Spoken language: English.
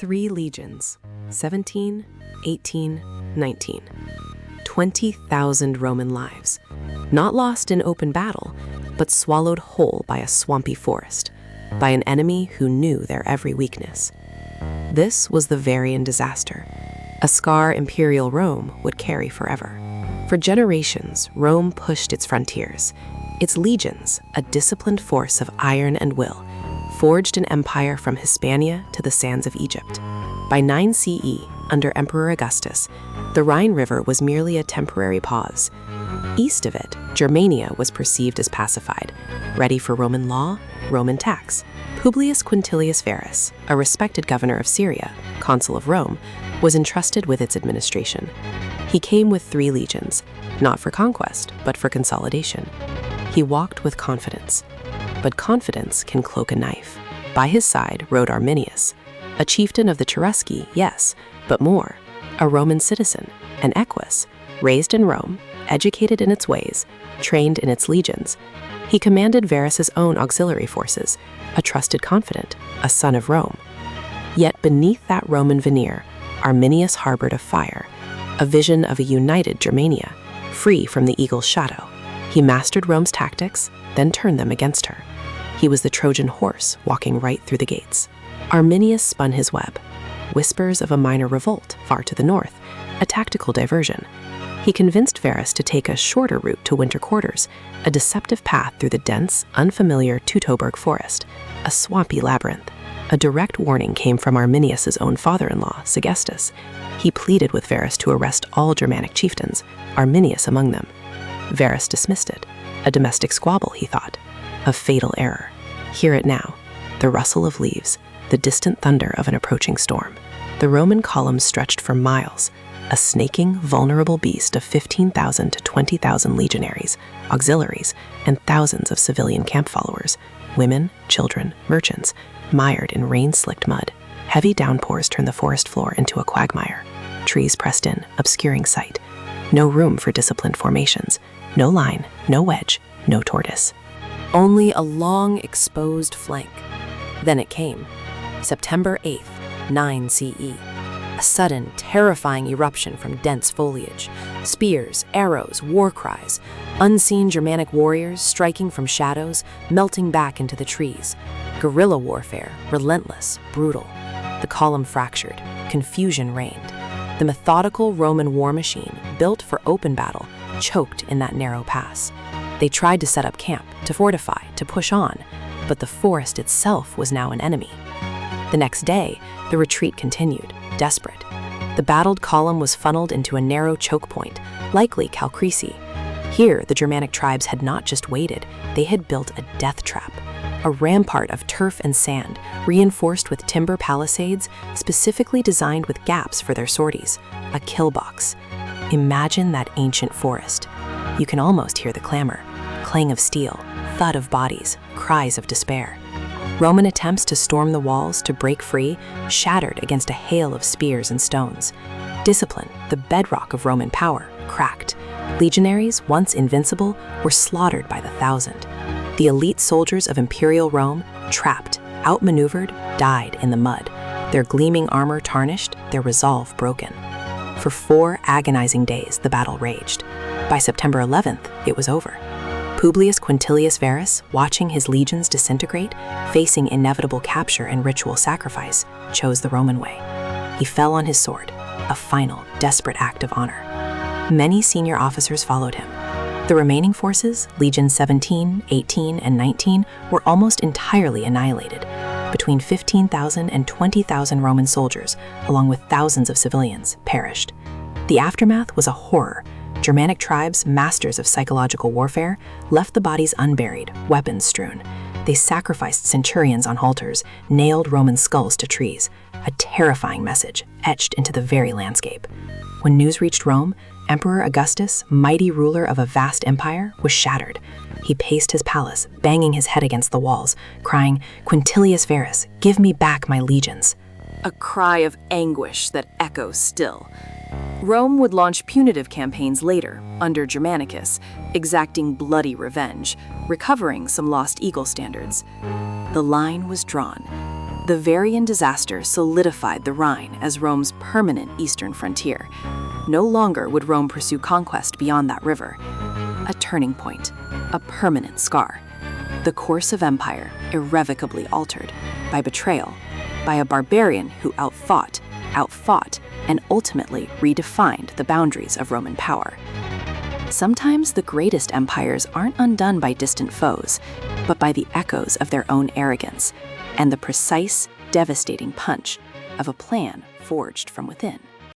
3 legions, 17, 18, 19. 20,000 Roman lives, not lost in open battle, but swallowed whole by a swampy forest, by an enemy who knew their every weakness. This was the Varian Disaster, a scar imperial Rome would carry forever. For generations, Rome pushed its frontiers. Its legions, a disciplined force of iron and will, forged an empire from Hispania to the sands of Egypt. By 9 CE, under Emperor Augustus, the Rhine River was merely a temporary pause. East of it, Germania was perceived as pacified, ready for Roman law, Roman tax. Publius Quintilius Varus, a respected governor of Syria, consul of Rome, was entrusted with its administration. He came with 3 legions, not for conquest, but for consolidation. He walked with confidence. But confidence can cloak a knife. By his side rode Arminius, a chieftain of the Cherusci, yes, but more, a Roman citizen, an equus, raised in Rome, educated in its ways, trained in its legions. He commanded Varus's own auxiliary forces, a trusted confidant, a son of Rome. Yet beneath that Roman veneer, Arminius harbored a fire, a vision of a united Germania, free from the eagle's shadow. He mastered Rome's tactics, then turned them against her. He was the Trojan horse walking right through the gates. Arminius spun his web. Whispers of a minor revolt far to the north, a tactical diversion. He convinced Varus to take a shorter route to winter quarters, a deceptive path through the dense, unfamiliar Teutoburg Forest, a swampy labyrinth. A direct warning came from Arminius's own father-in-law, Segestus. He pleaded with Varus to arrest all Germanic chieftains, Arminius among them. Varus dismissed it. A domestic squabble, he thought. A fatal error. Hear it now. The rustle of leaves, the distant thunder of an approaching storm. The Roman column stretched for miles, a snaking, vulnerable beast of 15,000 to 20,000 legionaries, auxiliaries, and thousands of civilian camp followers, women, children, merchants, mired in rain-slicked mud. Heavy downpours turned the forest floor into a quagmire. Trees pressed in, obscuring sight. No room for disciplined formations. No line, no wedge, no tortoise. Only a long, exposed flank. Then it came. September 8th, 9 CE. A sudden, terrifying eruption from dense foliage. Spears, arrows, war cries. Unseen Germanic warriors striking from shadows, melting back into the trees. Guerrilla warfare, relentless, brutal. The column fractured. Confusion reigned. The methodical Roman war machine, built for open battle, choked in that narrow pass. They tried to set up camp, to fortify, to push on, but the forest itself was now an enemy. The next day, the retreat continued, desperate. The battled column was funneled into a narrow choke point, likely Calcresi. Here, the Germanic tribes had not just waited, they had built a death trap, a rampart of turf and sand, reinforced with timber palisades, specifically designed with gaps for their sorties, a kill box. Imagine that ancient forest. You can almost hear the clamor, clang of steel, thud of bodies, cries of despair. Roman attempts to storm the walls, to break free, shattered against a hail of spears and stones. Discipline, the bedrock of Roman power, cracked. Legionaries, once invincible, were slaughtered by the thousand. The elite soldiers of imperial Rome, trapped, outmaneuvered, died in the mud, their gleaming armor tarnished, their resolve broken. For 4 agonizing days, the battle raged. By September 11th, it was over. Publius Quintilius Varus, watching his legions disintegrate, facing inevitable capture and ritual sacrifice, chose the Roman way. He fell on his sword, a final, desperate act of honor. Many senior officers followed him. The remaining forces, Legions 17, 18, and 19, were almost entirely annihilated. Between 15,000 and 20,000 Roman soldiers, along with thousands of civilians, perished. The aftermath was a horror. Germanic tribes, masters of psychological warfare, left the bodies unburied, weapons strewn. They sacrificed centurions on halters, nailed Roman skulls to trees, a terrifying message etched into the very landscape. When news reached Rome, Emperor Augustus, mighty ruler of a vast empire, was shattered. He paced his palace, banging his head against the walls, crying, "Quintilius Varus, give me back my legions." A cry of anguish that echoes still. Rome would launch punitive campaigns later, under Germanicus, exacting bloody revenge, recovering some lost eagle standards. The line was drawn. The Varian Disaster solidified the Rhine as Rome's permanent eastern frontier. No longer would Rome pursue conquest beyond that river. A turning point, a permanent scar. The course of empire irrevocably altered by betrayal, by a barbarian who outfought, and ultimately redefined the boundaries of Roman power. Sometimes the greatest empires aren't undone by distant foes, but by the echoes of their own arrogance and the precise, devastating punch of a plan forged from within.